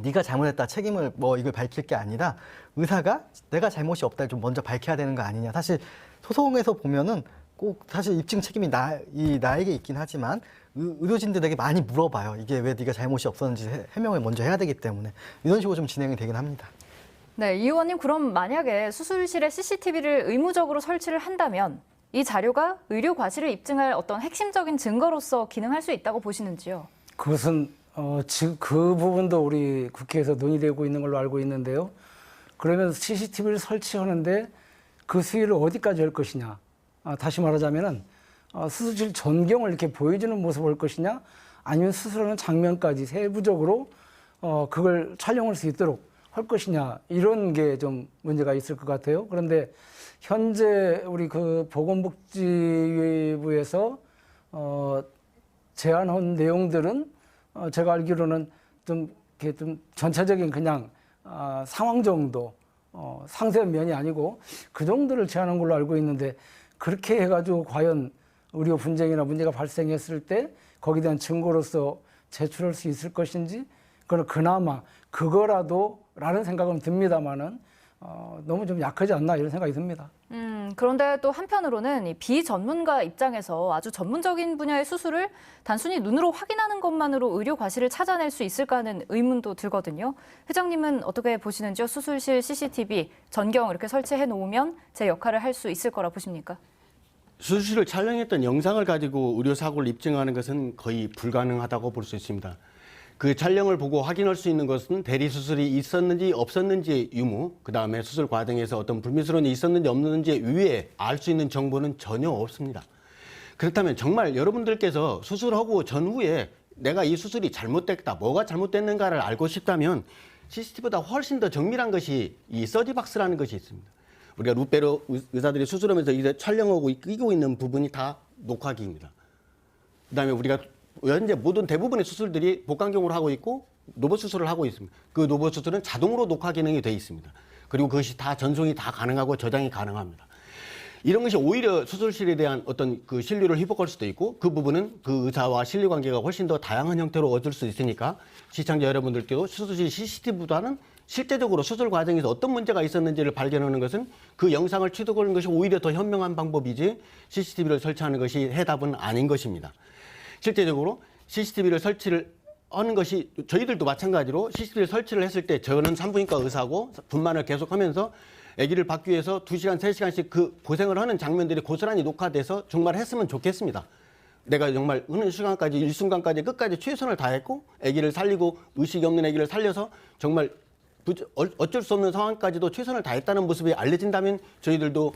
네가 잘못했다 책임을 이걸 밝힐 게 아니라 의사가 내가 잘못이 없다를 좀 먼저 밝혀야 되는 거 아니냐. 사실 소송에서 보면은 꼭 사실 입증 책임이 나에게 있긴 하지만 의료진들에게 많이 물어봐요. 이게 왜 네가 잘못이 없었는지 해명을 먼저 해야 되기 때문에 이런 식으로 좀 진행이 되긴 합니다. 네, 이 의원님, 그럼 만약에 수술실에 CCTV를 의무적으로 설치를 한다면 이 자료가 의료 과실을 입증할 어떤 핵심적인 증거로서 기능할 수 있다고 보시는지요? 그것은 지금 그 부분도 우리 국회에서 논의되고 있는 걸로 알고 있는데요. 그러면 CCTV를 설치하는데 그 수위를 어디까지 할 것이냐. 다시 말하자면은 수술실 전경을 이렇게 보여주는 모습을 할 것이냐, 아니면 수술하는 장면까지 세부적으로 그걸 촬영할 수 있도록 할 것이냐, 이런 게 좀 문제가 있을 것 같아요. 그런데 현재 우리 그 보건복지부에서 제안한 내용들은 제가 알기로는 좀 전체적인 그냥 상황 정도, 상세한 면이 아니고 그 정도를 제안한 걸로 알고 있는데, 그렇게 해가지고 과연 의료 분쟁이나 문제가 발생했을 때 거기에 대한 증거로서 제출할 수 있을 것인지, 그건 그나마 그거라도라는 생각은 듭니다만은 너무 좀 약하지 않나 이런 생각이 듭니다. 그런데 또 한편으로는 이 비전문가 입장에서 아주 전문적인 분야의 수술을 단순히 눈으로 확인하는 것만으로 의료 과실을 찾아낼 수 있을까 하는 의문도 들거든요. 회장님은 어떻게 보시는지요? 수술실 CCTV 전경 이렇게 설치해 놓으면 제 역할을 할 수 있을 거라 보십니까? 수술을 촬영했던 영상을 가지고 의료 사고를 입증하는 것은 거의 불가능하다고 볼 수 있습니다. 그 촬영을 보고 확인할 수 있는 것은 대리 수술이 있었는지 없었는지의 유무, 그 다음에 수술 과정에서 어떤 불미스러움이 있었는지 없는지 위에 알 수 있는 정보는 전혀 없습니다. 그렇다면 정말 여러분들께서 수술하고 전후에 내가 이 수술이 잘못됐다, 뭐가 잘못됐는가를 알고 싶다면 CCTV보다 훨씬 더 정밀한 것이 이 서지박스라는 것이 있습니다. 우리가 루페로 의사들이 수술하면서 이제 촬영하고 끼고 있는 부분이 다 녹화기입니다. 그 다음에 우리가 현재 모든 대부분의 수술들이 복강경으로 하고 있고 로봇 수술을 하고 있습니다. 그 로봇 수술은 자동으로 녹화 기능이 되어 있습니다. 그리고 그것이 다 전송이 다 가능하고 저장이 가능합니다. 이런 것이 오히려 수술실에 대한 어떤 그 신뢰를 회복할 수도 있고 그 부분은 그 의사와 신뢰 관계가 훨씬 더 다양한 형태로 얻을 수 있으니까 시청자 여러분들께도 수술실 CCTV보다는 실제적으로 수술 과정에서 어떤 문제가 있었는지를 발견하는 것은 그 영상을 취득하는 것이 오히려 더 현명한 방법이지 CCTV를 설치하는 것이 해답은 아닌 것입니다. 실제적으로 CCTV를 설치를 하는 것이 저희들도 마찬가지로 CCTV를 설치를 했을 때 저는 산부인과 의사고 분만을 계속하면서 아기를 받기 위해서 2시간, 3시간씩 그 고생을 하는 장면들이 고스란히 녹화돼서 정말 했으면 좋겠습니다. 내가 정말 어느 시간까지 일순간까지 끝까지 최선을 다했고 아기를 살리고 의식이 없는 아기를 살려서 정말 어쩔 수 없는 상황까지도 최선을 다했다는 모습이 알려진다면 저희들도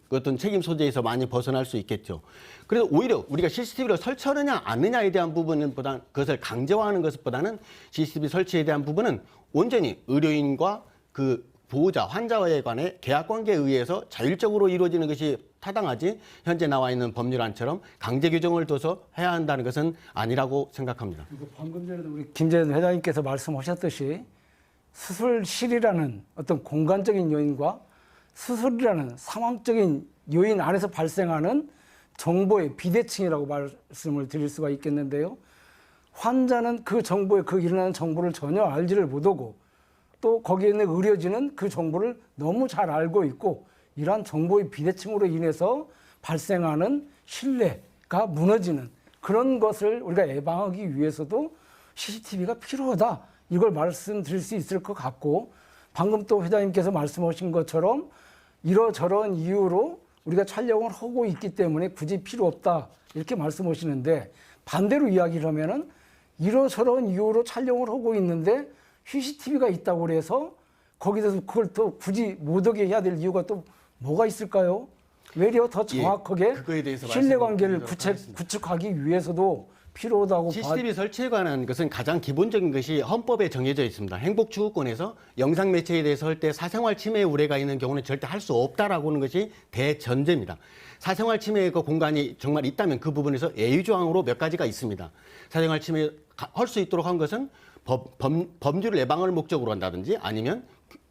어떤 책임 소재에서 많이 벗어날 수 있겠죠. 그래서 오히려 우리가 CCTV를 설치하느냐 아느냐에 대한 부분보다 그것을 강제화하는 것보다는 CCTV 설치에 대한 부분은 온전히 의료인과 그 보호자, 환자와의 간의 계약 관계에 의해서 자율적으로 이루어지는 것이 타당하지 현재 나와 있는 법률안처럼 강제 규정을 둬서 해야 한다는 것은 아니라고 생각합니다. 방금 전에도 우리 김재현 회장님께서 말씀하셨듯이 수술실이라는 어떤 공간적인 요인과 수술이라는 상황적인 요인 안에서 발생하는 정보의 비대칭이라고 말씀을 드릴 수가 있겠는데요. 환자는 그 정보에 그 일어나는 정보를 전혀 알지를 못하고 또 거기에 있는 의료진은 그 정보를 너무 잘 알고 있고 이러한 정보의 비대칭으로 인해서 발생하는 신뢰가 무너지는 그런 것을 우리가 예방하기 위해서도 CCTV가 필요하다. 이걸 말씀드릴 수 있을 것 같고 방금 또 회장님께서 말씀하신 것처럼 이러저러한 이유로 우리가 촬영을 하고 있기 때문에 굳이 필요 없다 이렇게 말씀하시는데 반대로 이야기를 하면은 이러저러한 이유로 촬영을 하고 있는데 CCTV가 있다고 그래서 거기서 그걸 또 굳이 못 오게 해야 될 이유가 또 뭐가 있을까요? 외려 더 정확하게 그거에 대해서 신뢰관계를 말씀드리도록 하겠습니다. 구축하기 위해서도 필요하다고 CCTV 설치에 관한 것은 가장 기본적인 것이 헌법에 정해져 있습니다. 행복추구권에서 영상 매체에 대해서 할 때 사생활 침해 우려가 있는 경우는 절대 할 수 없다라고 하는 것이 대전제입니다. 사생활 침해의 그 공간이 정말 있다면 그 부분에서 예외조항으로 몇 가지가 있습니다. 사생활 침해 할 수 있도록 한 것은 범죄를 예방을 목적으로 한다든지 아니면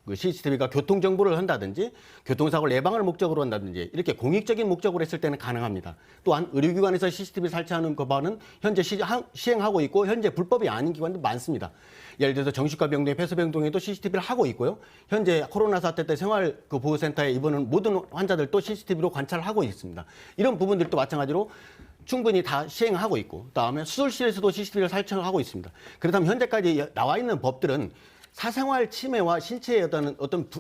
그 CCTV가 교통정보를 한다든지 교통사고를 예방을 목적으로 한다든지 이렇게 공익적인 목적으로 했을 때는 가능합니다. 또한 의료기관에서 CCTV 설치하는 것과는 현재 시행하고 있고 현재 불법이 아닌 기관도 많습니다. 예를 들어서 정신과 병동에 폐소병동에도 CCTV를 하고 있고요. 현재 코로나 사태 때 생활 그 보호센터에 입원한 모든 환자들도 CCTV로 관찰하고 있습니다. 이런 부분들도 마찬가지로 충분히 다 시행하고 있고 그다음에 수술실에서도 CCTV를 설치하고 있습니다. 그렇다면 현재까지 나와 있는 법들은 사생활 침해와 신체의 어떤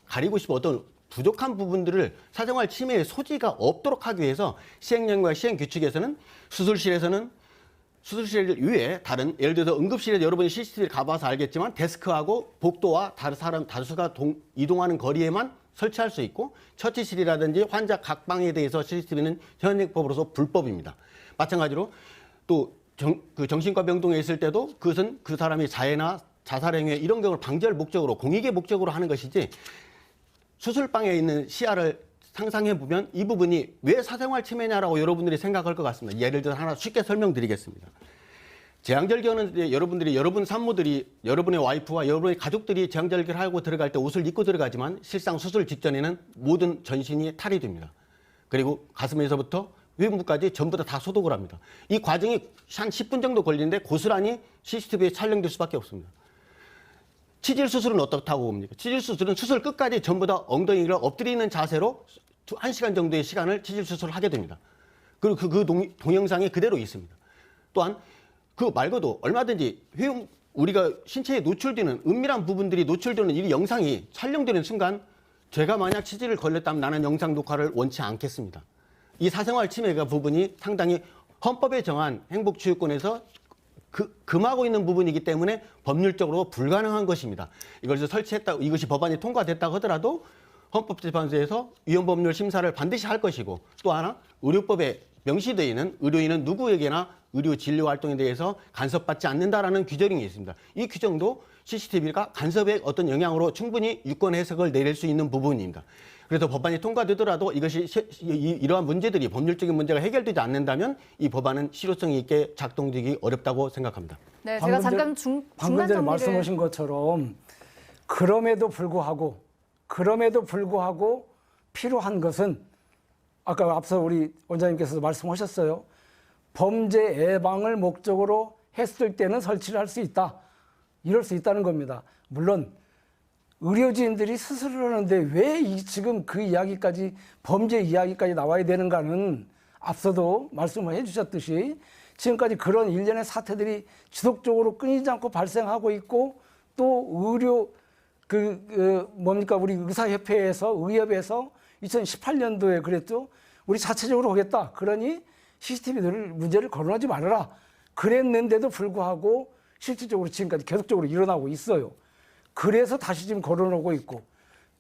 가리고 싶은 어떤 부족한 부분들을 사생활 침해의 소지가 없도록 하기 위해서 시행령과 시행 규칙에서는 수술실 위에 다른 예를 들어서 응급실에 여러분이 CCTV를 가봐서 알겠지만 데스크하고 복도와 다수가 이동하는 거리에만 설치할 수 있고 처치실이라든지 환자 각 방에 대해서 CCTV는 현행법으로서 불법입니다. 마찬가지로 또 정신과 병동에 있을 때도 그것은 그 사람이 자해나 자살행위 이런 경우를 방지할 목적으로 공익의 목적으로 하는 것이지 수술방에 있는 시야를 상상해 보면 이 부분이 왜 사생활 침해냐라고 여러분들이 생각할 것 같습니다. 예를 들어 하나 쉽게 설명드리겠습니다. 제왕절개하는 여러분들이 여러분 산모들이 여러분의 와이프와 여러분의 가족들이 제왕절개를 하고 들어갈 때 옷을 입고 들어가지만 실상 수술 직전에는 모든 전신이 탈이 됩니다. 그리고 가슴에서부터 외부까지 전부 다 소독을 합니다. 이 과정이 한 10분 정도 걸리는데 고스란히 CCTV에 촬영될 수밖에 없습니다. 치질 수술은 어떻다고 봅니까? 치질 수술은 수술 끝까지 전부 다 엉덩이를 엎드리는 자세로 1시간 정도의 시간을 치질 수술을 하게 됩니다. 그리고 그 동영상이 그대로 있습니다. 또한 그 말고도 얼마든지 우리가 신체에 노출되는 은밀한 부분들이 노출되는 이 영상이 촬영되는 순간 제가 만약 치질을 걸렸다면 나는 영상 녹화를 원치 않겠습니다. 이 사생활 침해가 부분이 상당히 헌법에 정한 행복취유권에서 금하고 있는 부분이기 때문에 법률적으로 불가능한 것입니다. 이것을 설치했다, 이것이 법안이 통과됐다고 하더라도 헌법재판소에서 위헌법률 심사를 반드시 할 것이고, 또 하나 의료법에 명시되어 있는 의료인은 누구에게나 의료 진료 활동에 대해서 간섭받지 않는다라는 규정이 있습니다. 이 규정도 CCTV가 간섭의 어떤 영향으로 충분히 유권 해석을 내릴 수 있는 부분입니다. 그래서 법안이 통과되더라도 이것이 이러한 문제들이 법률적인 문제가 해결되지 않는다면 이 법안은 실효성 있게 작동되기 어렵다고 생각합니다. 네, 제가 잠깐 방금 중간 전에 정리를 말씀하신 것처럼 그럼에도 불구하고 필요한 것은 아까 앞서 우리 원장님께서도 말씀하셨어요. 범죄 예방을 목적으로 했을 때는 설치를 할 수 있다. 이럴 수 있다는 겁니다. 물론 의료진들이 수술을 하는데 왜 지금 그 이야기까지 범죄 이야기까지 나와야 되는가는 앞서도 말씀을 해주셨듯이 지금까지 그런 일련의 사태들이 지속적으로 끊이지 않고 발생하고 있고 또 의료 우리 의사협회에서 의협에서 2018년도에 그랬죠. 우리 자체적으로 하겠다. 그러니 CCTV들을 문제를 거론하지 말아라. 그랬는데도 불구하고 실질적으로 지금까지 계속적으로 일어나고 있어요. 그래서 다시 지금 거론하고 있고,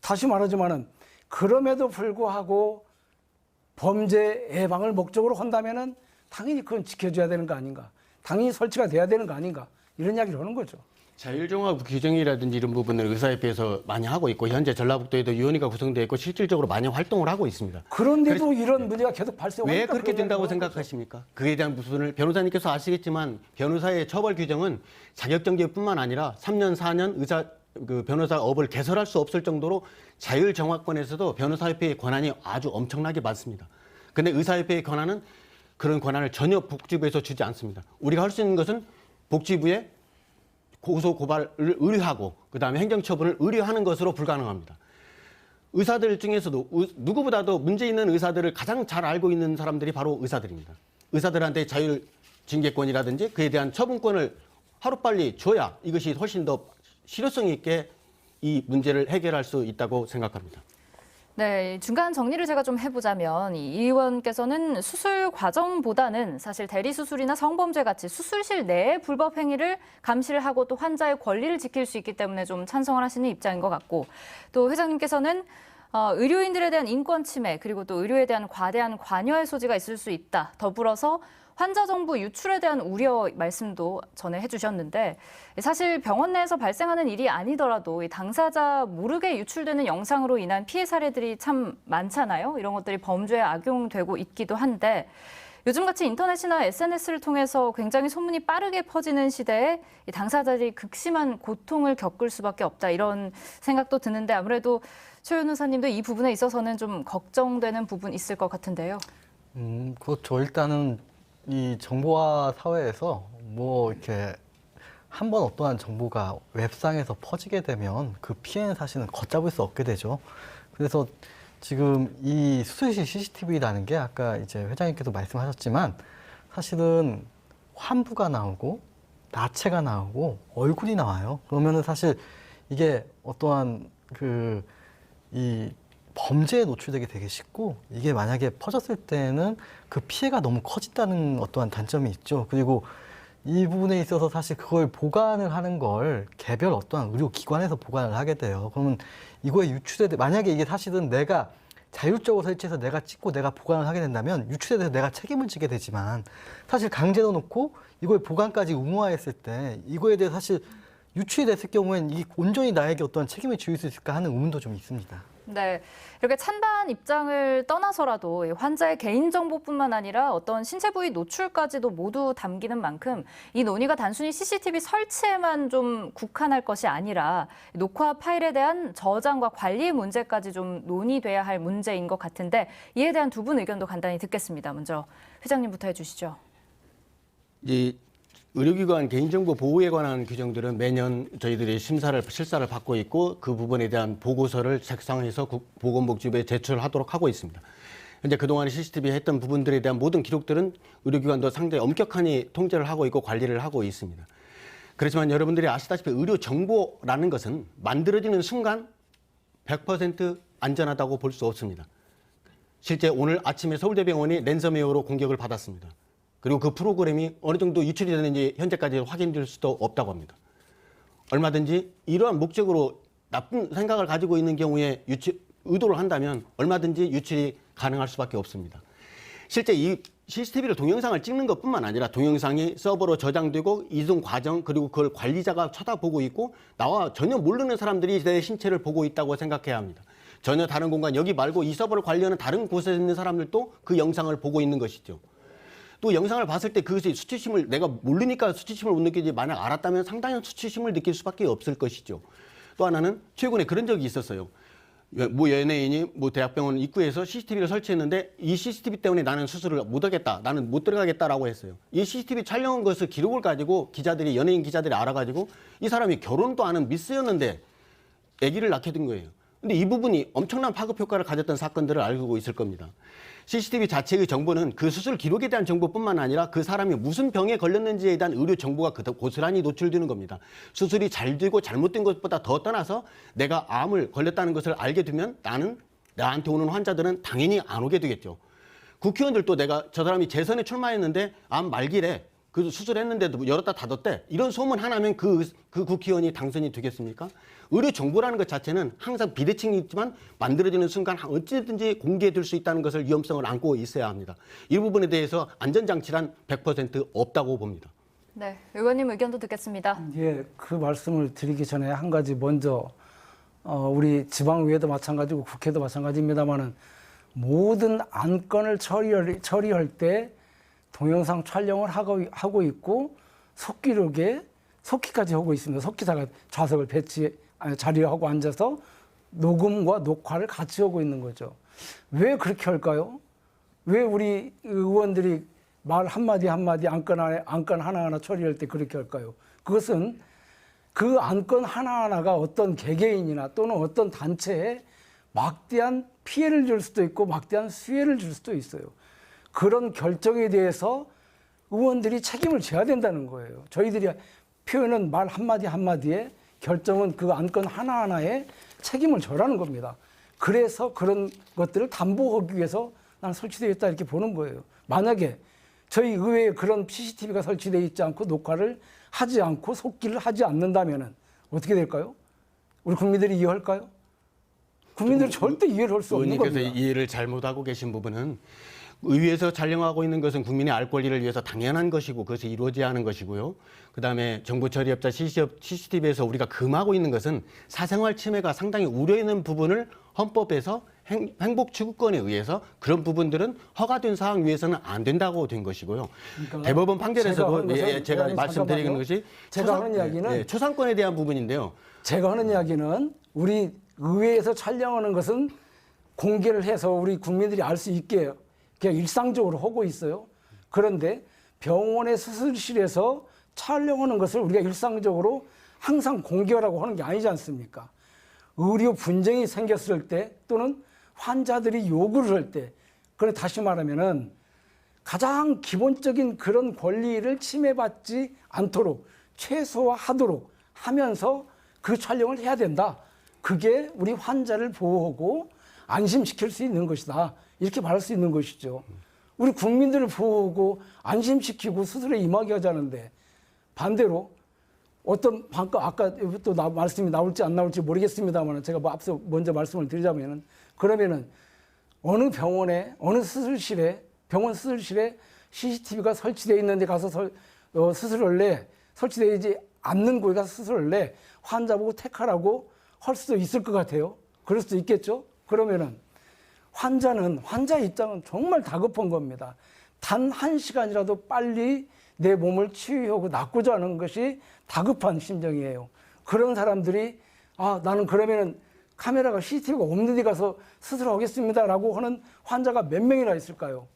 다시 말하지만은 그럼에도 불구하고 범죄 예방을 목적으로 한다면은 당연히 그건 지켜줘야 되는 거 아닌가. 당연히 설치가 돼야 되는 거 아닌가. 이런 이야기를 하는 거죠. 자율종합 규정이라든지 이런 부분을 의사협회에서 많이 하고 있고, 현재 전라북도에도 위원회가 구성되어 있고 실질적으로 많이 활동을 하고 있습니다. 그런데도 이런 문제가 계속 발생하니까 왜 그렇게 된다고 생각하십니까? 그에 대한 부분을 변호사님께서 아시겠지만 변호사의 처벌 규정은 자격정지뿐만 아니라 3년, 4년 변호사 업을 개설할 수 없을 정도로 자율정화권에서도 변호사협회의 권한이 아주 엄청나게 많습니다. 근데 의사협회의 권한은 그런 권한을 전혀 복지부에서 주지 않습니다. 우리가 할 수 있는 것은 복지부에 고소 고발을 의뢰하고 그다음에 행정처분을 의뢰하는 것으로 불가능합니다. 의사들 중에서도 누구보다도 문제 있는 의사들을 가장 잘 알고 있는 사람들이 바로 의사들입니다. 의사들한테 자율 징계권이라든지 그에 대한 처분권을 하루빨리 줘야 이것이 훨씬 더 실효성 있게 이 문제를 해결할 수 있다고 생각합니다. 네, 중간 정리를 제가 좀 해보자면 이 의원께서는 수술 과정보다는 사실 대리수술이나 성범죄 같이 수술실 내의 불법 행위를 감시를 하고 또 환자의 권리를 지킬 수 있기 때문에 좀 찬성을 하시는 입장인 것 같고, 또 회장님께서는 의료인들에 대한 인권 침해 그리고 또 의료에 대한 과대한 관여의 소지가 있을 수 있다. 더불어서 환자 정보 유출에 대한 우려 말씀도 전에 해주셨는데, 사실 병원 내에서 발생하는 일이 아니더라도 이 당사자 모르게 유출되는 영상으로 인한 피해 사례들이 참 많잖아요. 이런 것들이 범죄에 악용되고 있기도 한데, 요즘같이 인터넷이나 SNS를 통해서 굉장히 소문이 빠르게 퍼지는 시대에 이 당사자들이 극심한 고통을 겪을 수밖에 없다, 이런 생각도 드는데, 아무래도 최 변호사님도 이 부분에 있어서는 좀 걱정되는 부분 있을 것 같은데요. 그렇죠. 일단은 이 정보화 사회에서 이렇게 한번 어떠한 정보가 웹상에서 퍼지게 되면 그 피해는 사실은 걷잡을 수 없게 되죠. 그래서 지금 이 수술실 CCTV라는 게 아까 이제 회장님께서 말씀하셨지만 사실은 환부가 나오고 나체가 나오고 얼굴이 나와요. 그러면은 사실 이게 어떠한 이 범죄에 노출되기 되게 쉽고, 이게 만약에 퍼졌을 때는 그 피해가 너무 커진다는 어떠한 단점이 있죠. 그리고 이 부분에 있어서 사실 그걸 보관을 하는 걸 개별 어떠한 의료기관에서 보관을 하게 돼요. 그러면 이거에 만약에 이게 사실은 내가 자율적으로 설치해서 내가 찍고 내가 보관을 하게 된다면 유출에 대해서 내가 책임을 지게 되지만, 사실 강제로 놓고 이걸 보관까지 의무화했을 때 이거에 대해 사실 유출이 됐을 경우엔 이 온전히 나에게 어떤 책임을 지을 수 있을까 하는 의문도 좀 있습니다. 네, 이렇게 찬반 입장을 떠나서라도 환자의 개인정보뿐만 아니라 어떤 신체 부위 노출까지도 모두 담기는 만큼 이 논의가 단순히 CCTV 설치에만 좀 국한할 것이 아니라 녹화 파일에 대한 저장과 관리의 문제까지 좀 논의돼야 할 문제인 것 같은데, 이에 대한 두 분 의견도 간단히 듣겠습니다. 먼저 회장님부터 해주시죠. 의료기관 개인정보 보호에 관한 규정들은 매년 저희들이 실사를 받고 있고 그 부분에 대한 보고서를 작성해서 보건복지부에 제출하도록 하고 있습니다. 현재 그동안 CCTV 했던 부분들에 대한 모든 기록들은 의료기관도 상당히 엄격하게 통제를 하고 있고 관리를 하고 있습니다. 그렇지만 여러분들이 아시다시피 의료 정보라는 것은 만들어지는 순간 100% 안전하다고 볼 수 없습니다. 실제 오늘 아침에 서울대병원이 랜섬웨어로 공격을 받았습니다. 그리고 그 프로그램이 어느 정도 유출이 되는지 현재까지 확인될 수도 없다고 합니다. 얼마든지 이러한 목적으로 나쁜 생각을 가지고 있는 경우에 의도를 한다면 얼마든지 유출이 가능할 수밖에 없습니다. 실제 이 CCTV로 동영상을 찍는 것뿐만 아니라 동영상이 서버로 저장되고 이동 과정 그리고 그걸 관리자가 쳐다보고 있고 나와 전혀 모르는 사람들이 내 신체를 보고 있다고 생각해야 합니다. 전혀 다른 공간 여기 말고 이 서버를 관리하는 다른 곳에 있는 사람들도 그 영상을 보고 있는 것이죠. 또 영상을 봤을 때 그것이 수치심을 내가 모르니까 수치심을 못 느끼지 만약 알았다면 상당한 수치심을 느낄 수밖에 없을 것이죠. 또 하나는 최근에 그런 적이 있었어요. 모 연예인이 모 대학병원 입구에서 CCTV를 설치했는데 이 CCTV 때문에 나는 수술을 못 하겠다. 나는 못 들어가겠다라고 했어요. 이 CCTV 촬영한 것을 기록을 가지고 연예인 기자들이 알아가지고 이 사람이 결혼도 안 한 미스였는데 아기를 낳게 된 거예요. 근데 이 부분이 엄청난 파급 효과를 가졌던 사건들을 알고 있을 겁니다. CCTV 자체의 정보는 그 수술 기록에 대한 정보뿐만 아니라 그 사람이 무슨 병에 걸렸는지에 대한 의료 정보가 고스란히 노출되는 겁니다. 수술이 잘 되고 잘못된 것보다 더 떠나서 내가 암을 걸렸다는 것을 알게 되면 나한테 오는 환자들은 당연히 안 오게 되겠죠. 국회의원들도 내가 저 사람이 재선에 출마했는데 암 말기래 그 수술했는데도 열었다 닫았대 이런 소문 하나면 그 국회의원이 당선이 되겠습니까? 의료 정보라는 것 자체는 항상 비대칭이 있지만 만들어지는 순간 어찌든지 공개될 수 있다는 것을 위험성을 안고 있어야 합니다. 이 부분에 대해서 안전장치란 100% 없다고 봅니다. 네, 의원님 의견도 듣겠습니다. 예, 그 말씀을 드리기 전에 한 가지 먼저 우리 지방의회도 마찬가지고 국회도 마찬가지입니다만은 모든 안건을 처리할 때 동영상 촬영을 하고 있고 속기까지 하고 있습니다. 속기사가 좌석을 자리하고 앉아서 녹음과 녹화를 같이 하고 있는 거죠. 왜 그렇게 할까요? 왜 우리 의원들이 말 한마디 안건 하나하나 처리할 때 그렇게 할까요? 그것은 그 안건 하나하나가 어떤 개개인이나 또는 어떤 단체에 막대한 피해를 줄 수도 있고 막대한 수혜를 줄 수도 있어요. 그런 결정에 대해서 의원들이 책임을 져야 된다는 거예요. 저희들이 표현은 말 한마디에 결정은 그 안건 하나하나에 책임을 져라는 겁니다. 그래서 그런 것들을 담보하기 위해서 난 설치되어 있다 이렇게 보는 거예요. 만약에 저희 의회에 그런 CCTV가 설치되어 있지 않고 녹화를 하지 않고 속기를 하지 않는다면 어떻게 될까요? 우리 국민들이 이해할까요? 국민들은 절대 이해를 할 수 없는 겁니다. 의원님께서 이해를 잘못하고 계신 부분은 의회에서 촬영하고 있는 것은 국민의 알 권리를 위해서 당연한 것이고 그것이 이루어져야 하는 것이고요. 그다음에 정보 처리업자 CCTV에서 우리가 금하고 있는 것은 사생활 침해가 상당히 우려 있는 부분을 헌법에서 행복추구권에 의해서 그런 부분들은 허가된 사항 위해서는 안 된다고 된 것이고요. 그러니까 대법원 판결에서도 제가 말씀드리는 것이 제가 하는 이야기는 초상권에 대한 부분인데요. 제가 하는 이야기는 우리 의회에서 촬영하는 것은 공개를 해서 우리 국민들이 알 수 있게 그냥 일상적으로 하고 있어요. 그런데 병원의 수술실에서 촬영하는 것을 우리가 일상적으로 항상 공개하라고 하는 게 아니지 않습니까? 의료 분쟁이 생겼을 때 또는 환자들이 요구를 할 때, 그래 다시 말하면은 가장 기본적인 그런 권리를 침해받지 않도록 최소화하도록 하면서 그 촬영을 해야 된다. 그게 우리 환자를 보호하고 안심시킬 수 있는 것이다. 이렇게 말할 수 있는 것이죠. 우리 국민들을 보호하고 안심시키고 수술에 임하게 하자는데 반대로 어떤 아까 또 말씀이 나올지 안 나올지 모르겠습니다만 제가 앞서 먼저 말씀을 드리자면은 그러면은 어느 병원에 어느 수술실에 병원 수술실에 CCTV가 설치되어 있는데 가서 수술을 해 설치되지 않는 곳에 가서 수술을 해 환자 보고 택하라고 할 수도 있을 것 같아요. 그럴 수도 있겠죠. 그러면은 환자 입장은 정말 다급한 겁니다. 단 1시간이라도 빨리 내 몸을 치유하고 낫고자 하는 것이 다급한 심정이에요. 그런 사람들이 나는 그러면은 카메라가 CCTV가 없는 데 가서 수술하겠습니다라고 하는 환자가 몇 명이나 있을까요?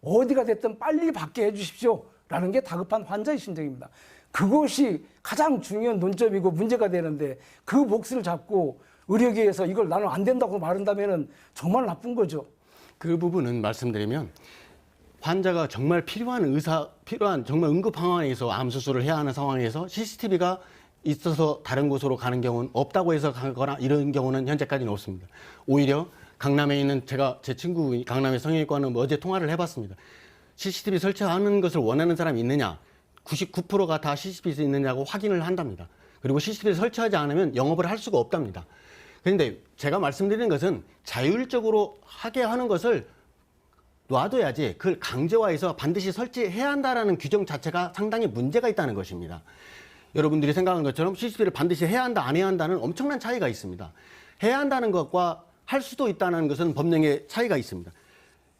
어디가 됐든 빨리 받게 해주십시오 라는 게 다급한 환자의 심정입니다. 그것이 가장 중요한 논점이고 문제가 되는데 그 몫을 잡고 의료계에서 이걸 나는 안 된다고 말한다면 정말 나쁜 거죠. 그 부분은 말씀드리면 환자가 정말 필요한 정말 응급 상황에서 암 수술을 해야 하는 상황에서 CCTV가 있어서 다른 곳으로 가는 경우는 없다고 해서 가거나 이런 경우는 현재까지는 없습니다. 오히려 강남에 있는 제 친구 강남의 성형외과는 어제 통화를 해봤습니다. CCTV 설치하는 것을 원하는 사람이 있느냐? 99%가 다 CCTV 있느냐고 확인을 한답니다. 그리고 CCTV를 설치하지 않으면 영업을 할 수가 없답니다. 그런데 제가 말씀드리는 것은 자율적으로 하게 하는 것을 놔둬야지 그걸 강제화해서 반드시 설치해야 한다라는 규정 자체가 상당히 문제가 있다는 것입니다. 여러분들이 생각하는 것처럼 CCTV를 반드시 해야 한다, 안 해야 한다는 엄청난 차이가 있습니다. 해야 한다는 것과 할 수도 있다는 것은 법령의 차이가 있습니다.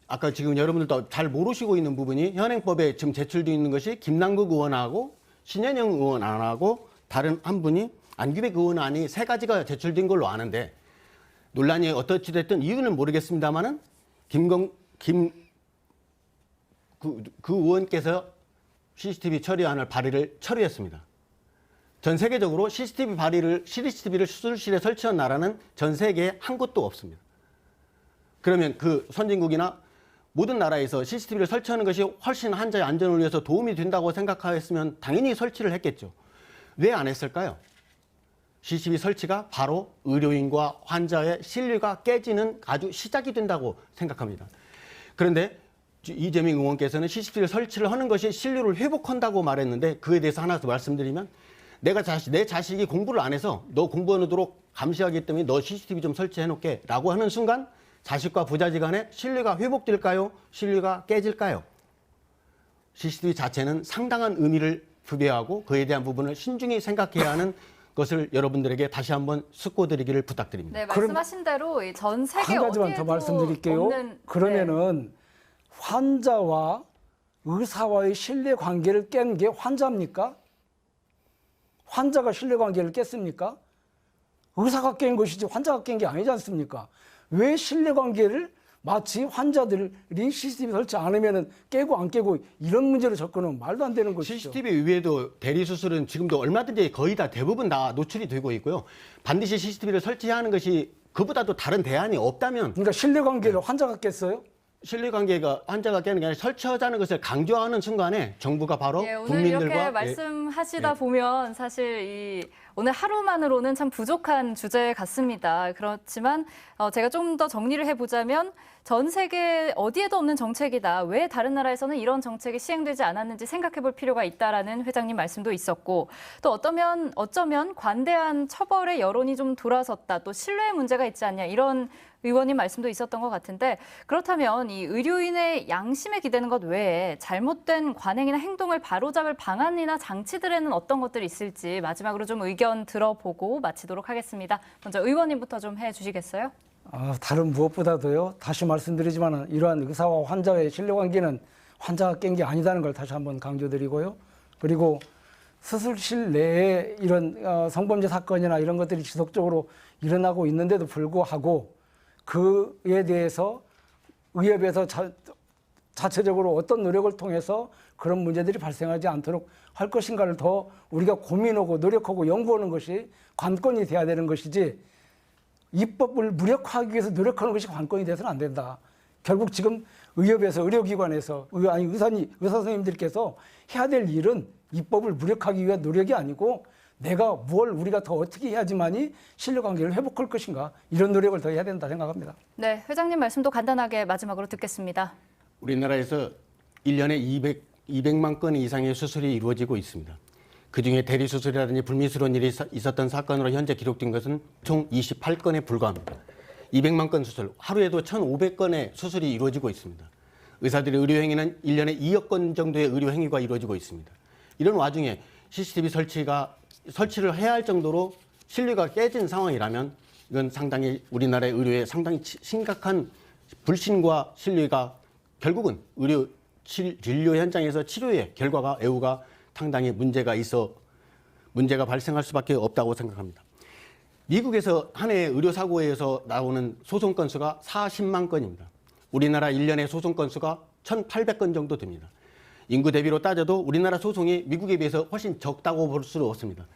아까 지금 여러분들도 잘 모르시고 있는 부분이 현행법에 지금 제출되어 있는 것이 김남국 의원하고 신현영 의원하고 다른 한 분이 안규백 의원안이 3가지가 제출된 걸로 아는데 논란이 어떻게 됐든 이유는 모르겠습니다만은 그 의원께서 CCTV 처리안을 발의를 처리했습니다. 전 세계적으로 CCTV를 수술실에 설치한 나라는 전 세계에 한 곳도 없습니다. 그러면 그 선진국이나 모든 나라에서 CCTV를 설치하는 것이 훨씬 환자의 안전을 위해서 도움이 된다고 생각하였으면 당연히 설치를 했겠죠. 왜 안 했을까요? CCTV 설치가 바로 의료인과 환자의 신뢰가 깨지는 아주 시작이 된다고 생각합니다. 그런데 이재명 의원께서는 CCTV 설치를 하는 것이 신뢰를 회복한다고 말했는데 그에 대해서 하나 더 말씀드리면 내 자식이 공부를 안 해서 너 공부하도록 감시하기 때문에 너 CCTV 좀 설치해놓게 라고 하는 순간 자식과 부자지간에 신뢰가 회복될까요? 신뢰가 깨질까요? CCTV 자체는 상당한 의미를 부여하고 그에 대한 부분을 신중히 생각해야 하는 것을 여러분들에게 다시 한번 숙고드리기를 부탁드립니다. 네, 말씀하신 대로 전 세계 한 가지만 어디에도 더 말씀드릴게요. 없는, 그러면은 환자와 의사와의 신뢰 관계를 깬 게 환자입니까? 환자가 신뢰 관계를 깼습니까? 의사가 깬 것이지 환자가 깬 게 아니지 않습니까? 왜 신뢰 관계를 마치 환자들이 CCTV 설치 안 하면 깨고 안 깨고 이런 문제로 접근은 말도 안 되는 것이죠. CCTV 외에도 대리수술은 지금도 얼마든지 거의 다 대부분 다 노출이 되고 있고요. 반드시 CCTV를 설치해야 하는 것이 그보다도 다른 대안이 없다면 그러니까 신뢰 관계를 환자가 깼어요? 신뢰관계가 환자가 깨는 게 아니라 설치하자는 것을 강조하는 순간에 정부가 바로 예, 오늘 국민들과 이렇게 말씀하시다 보면 사실 오늘 하루만으로는 참 부족한 주제 같습니다. 그렇지만 제가 좀 더 정리를 해보자면 전 세계 어디에도 없는 정책이다. 왜 다른 나라에서는 이런 정책이 시행되지 않았는지 생각해볼 필요가 있다라는 회장님 말씀도 있었고 또 어쩌면 관대한 처벌의 여론이 좀 돌아섰다. 또 신뢰의 문제가 있지 않냐 이런 의원님 말씀도 있었던 것 같은데 그렇다면 이 의료인의 양심에 기대는 것 외에 잘못된 관행이나 행동을 바로잡을 방안이나 장치들에는 어떤 것들이 있을지 마지막으로 좀 의견 들어보고 마치도록 하겠습니다. 먼저 의원님부터 좀 해주시겠어요? 다른 무엇보다도요. 다시 말씀드리지만 이러한 의사와 환자의 신뢰관계는 환자가 깬 게 아니다는 걸 다시 한번 강조드리고요. 그리고 수술실 내에 이런 성범죄 사건이나 이런 것들이 지속적으로 일어나고 있는데도 불구하고 그에 대해서 의협에서 자체적으로 어떤 노력을 통해서 그런 문제들이 발생하지 않도록 할 것인가를 더 우리가 고민하고 노력하고 연구하는 것이 관건이 돼야 되는 것이지 입법을 무력화하기 위해서 노력하는 것이 관건이 돼서는 안 된다. 결국 지금 의협에서 의료기관에서 의사 선생님들께서 해야 될 일은 입법을 무력화하기 위한 노력이 아니고 내가 뭘 우리가 더 어떻게 해야지만이 신뢰관계를 회복할 것인가 이런 노력을 더 해야 된다 생각합니다. 네, 회장님 말씀도 간단하게 마지막으로 듣겠습니다. 우리나라에서 1년에 200만 건 이상의 수술이 이루어지고 있습니다. 그중에 대리수술이라든지 불미스러운 일이 있었던 사건으로 현재 기록된 것은 총 28건에 불과합니다. 200만 건 수술, 하루에도 1,500건의 수술이 이루어지고 있습니다. 의사들의 의료행위는 1년에 2억 건 정도의 의료행위가 이루어지고 있습니다. 이런 와중에 CCTV 설치를 해야 할 정도로 신뢰가 깨진 상황이라면 이건 상당히 우리나라의 의료에 상당히 심각한 불신과 신뢰가 결국은 진료 현장에서 치료의 결과가 애우가 상당히 문제가 발생할 수밖에 없다고 생각합니다. 미국에서 한 해 의료사고에서 나오는 소송 건수가 40만 건입니다. 우리나라 1년의 소송 건수가 1,800건 정도 됩니다. 인구 대비로 따져도 우리나라 소송이 미국에 비해서 훨씬 적다고 볼 수는 없습니다.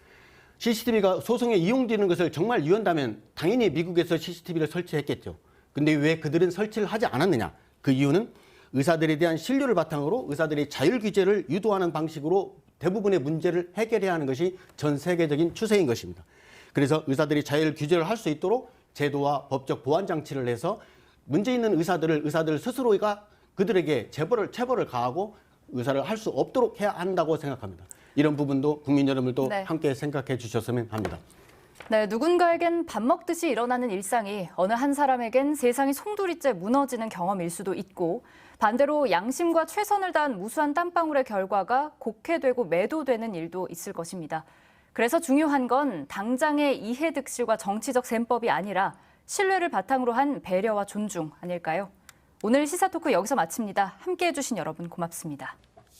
CCTV가 소송에 이용되는 것을 정말 이용한다면 당연히 미국에서 CCTV를 설치했겠죠. 근데 왜 그들은 설치를 하지 않았느냐? 그 이유는 의사들에 대한 신뢰를 바탕으로 의사들의 자율 규제를 유도하는 방식으로 대부분의 문제를 해결해야 하는 것이 전 세계적인 추세인 것입니다. 그래서 의사들이 자율 규제를 할 수 있도록 제도와 법적 보완 장치를 해서 문제 있는 의사들 스스로가 그들에게 체벌을 가하고 의사를 할 수 없도록 해야 한다고 생각합니다. 이런 부분도 국민 여러분들도 네. 함께 생각해 주셨으면 합니다. 네, 누군가에겐 밥 먹듯이 일어나는 일상이 어느 한 사람에겐 세상이 송두리째 무너지는 경험일 수도 있고 반대로 양심과 최선을 다한 무수한 땀방울의 결과가 곡해되고 매도되는 일도 있을 것입니다. 그래서 중요한 건 당장의 이해득실과 정치적 셈법이 아니라 신뢰를 바탕으로 한 배려와 존중 아닐까요? 오늘 시사토크 여기서 마칩니다. 함께해 주신 여러분 고맙습니다.